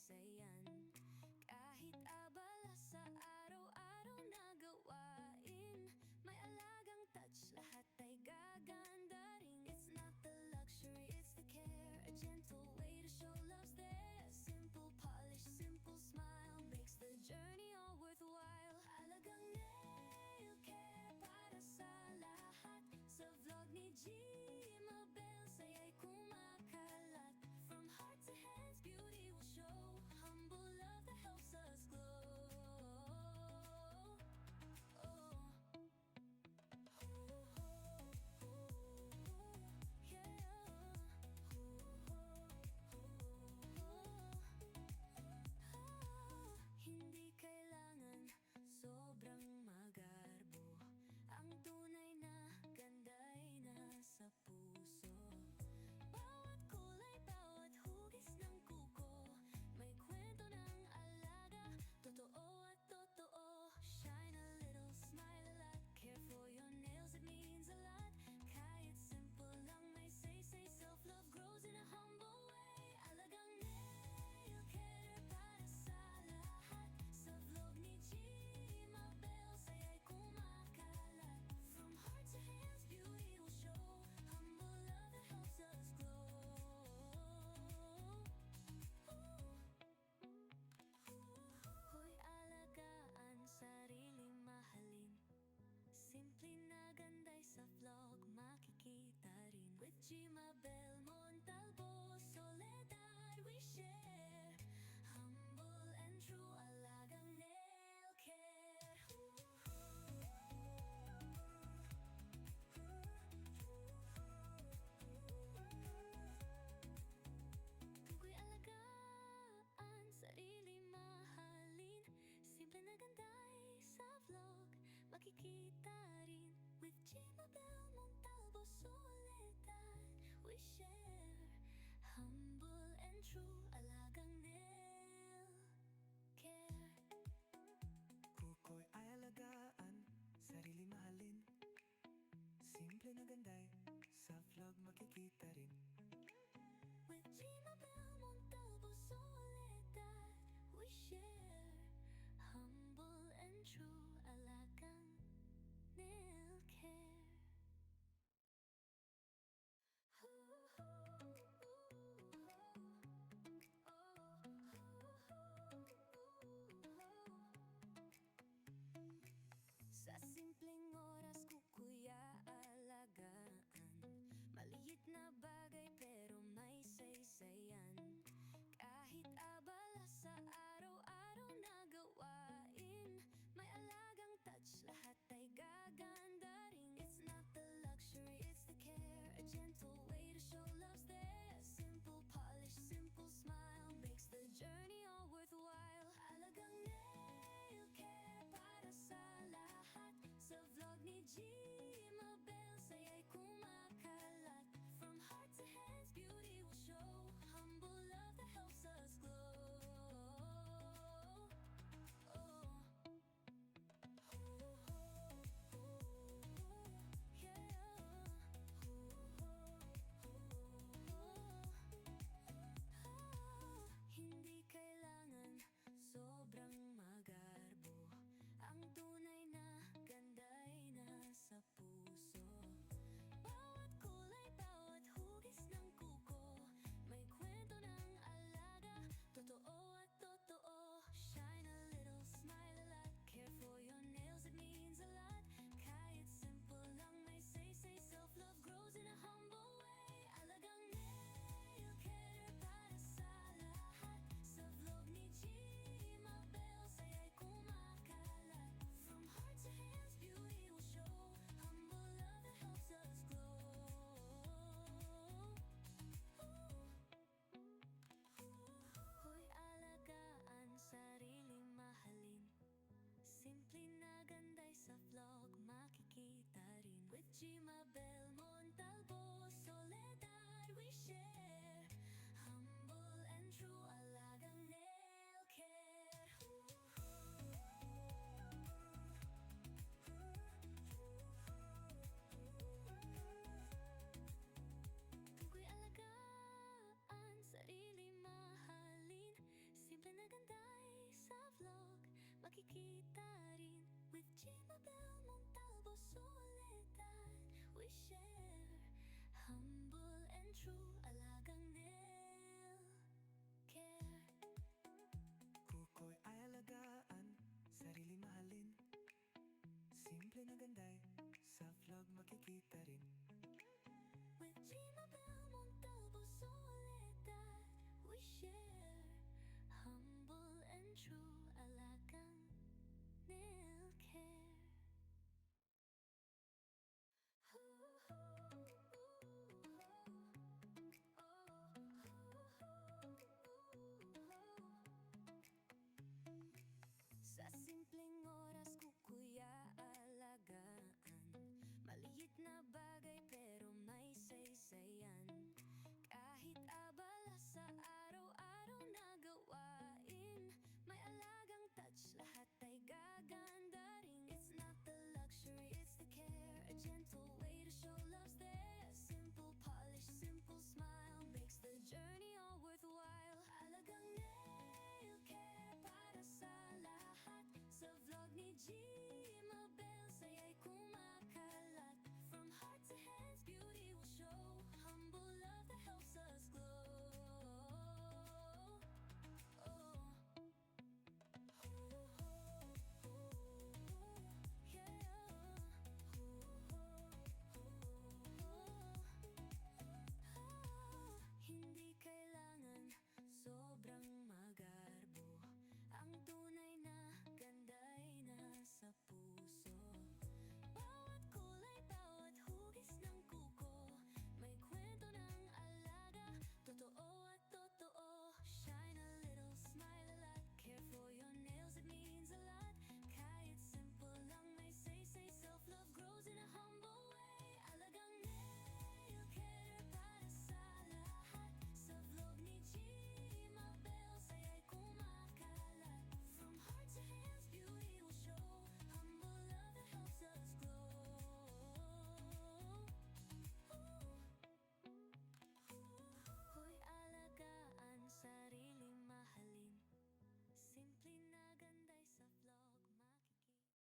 saysayan. Kahit abala sa araw-araw na gawain, may alagang touch, lahat ay gaganda rin. It's not the luxury, it's the care, a gentle way to show love's there. Simple polish, simple smile makes the journey all worthwhile. Alagang nail care para sa lahat, sa vlog ni Gmabel saya'y kumakalat. From heart to hands, beauty will show, humble love that helps us glow. Hindi kailangan sobrang magarbo, ang tunay na ganda ay nasa puso. Bawat kulay, bawat hugis ng kuko, may kwento ng alaga, totoo at totoo. Shine a little, smile a lot, care for your nails, it means a lot. Kahit simple lang may say, self-love grows in a humble way. Alagang nail care para sa lahat, sa vlog ni Gmabel saya'y kumakalat. From heart to hands, beauty will show, humble love that helps us glow. Hoy, alagaan, sarili mahalin, simple na ganda'y sa vlog makikita rin. With Gmabel Montalvo, Soledad we share, humble and true, alagang nail care. Ko'y alagaan, sarili mahalin, simple na ganda'y sa vlog makikita rin. With Gmabel Montalvo, Soledad we share, humble and true, alagang nail care. Kuko'y ay alagaan, sarili mahalin, simple na ganda'y sa vlog makikita rin. With Gmabel Montalvo, Soledad we share, humble and true, alagang nail care. Sa simpleng oras ko kuya alagaan, maliit na bagay pero may saysayan. Kahit abala sa araw-araw na gawain, may alaga Gmabel mong talbos sulitan. We share humble and true alagang nail care. Kuko'y ay alagaan, sarili mahalin. Simple na ganday, sa vlog makikita rin. With Gmabel mong talbos sulitan. We share humble and true alagang nail care. Sa simpleng oras kukuy aalagaan. Maliit na bagay pero may saysayan. Kahit abala sa araw-araw na gawain, may alagang touch, lahat ay gaganda rin. It's not the luxury, it's the care. A gentle way to show love's there. Simple polish, simple smile makes the journey all worthwhile. Alagang nail care para sa lahat. Sa vlog ni G